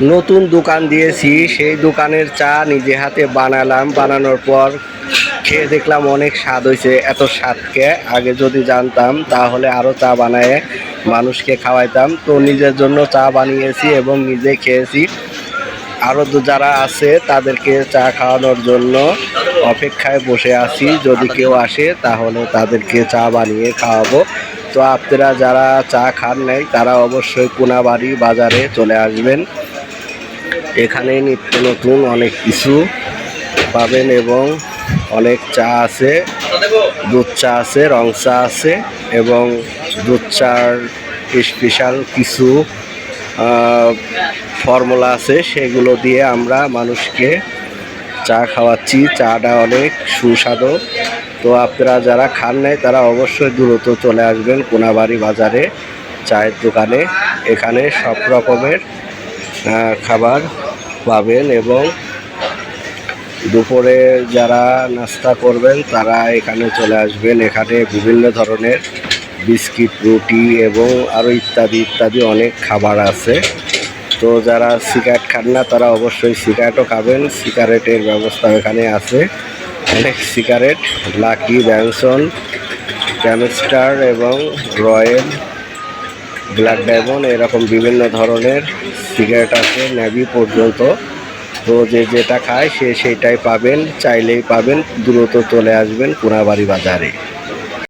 নতুন দোকান দিয়েছি, সেই দোকানের চা নিজে হাতে বানালাম। বানানোর পর খেয়ে দেখলাম অনেক স্বাদ হয়েছে। এত স্বাদকে আগে যদি জানতাম তাহলে আরও চা বানায় মানুষকে খাওয়াইতাম। তো নিজের জন্য চা বানিয়েছি এবং নিজে খেয়েছি। আরও যারা আছে তাদেরকে চা খাওয়ানোর জন্য অপেক্ষায় বসে আছি। যদি কেউ আসে তাহলে তাদেরকে চা বানিয়ে খাওয়াবো। তো আপনারা যারা চা খান নাই তারা অবশ্যই কোনাবাড়ি বাজারে চলে আসবেন। এখানে নিত্য নতুন অনেক কিছু পাবেন এবং অনেক চা আছে, দুধ চা আছে, রং চা আছে এবং দুধ চার স্পেশাল কিছু ফর্মুলা আছে, সেগুলো দিয়ে আমরা মানুষকে চা খাওয়াচ্ছি। চাটা অনেক সুস্বাদু। তো আপনারা যারা খান নাই তারা অবশ্যই দ্রুত চলে আসবেন কোনাবাড়ি বাজারে চায়ের দোকানে। এখানে সব রকমের খাবার পাবেন এবং দুপুরে যারা নাস্তা করবেন তারা এখানে চলে আসবেন। এখানে বিভিন্ন ধরনের বিস্কিট, রুটি এবং আরও ইত্যাদি ইত্যাদি অনেক খাবার আছে। তো যারা সিগারেট খান না তারা অবশ্যই সিগারেটও খাবেন। সিগারেটের ব্যবস্থা এখানে আছে। অনেক সিগারেট, লাকি, ব্যানসন, ক্যামিস্টার এবং রয়্যাল, ব্ল্যাক ডায়মন্ড এরকম বিভিন্ন ধরনের সিগারেট আছে নেভি পর্যন্ত। তো যে যেটা খায় সে সেইটাই পাবেন, চাইলেই পাবেন। দ্রুত চলে আসবেন কোনাবাড়ি বাজারে।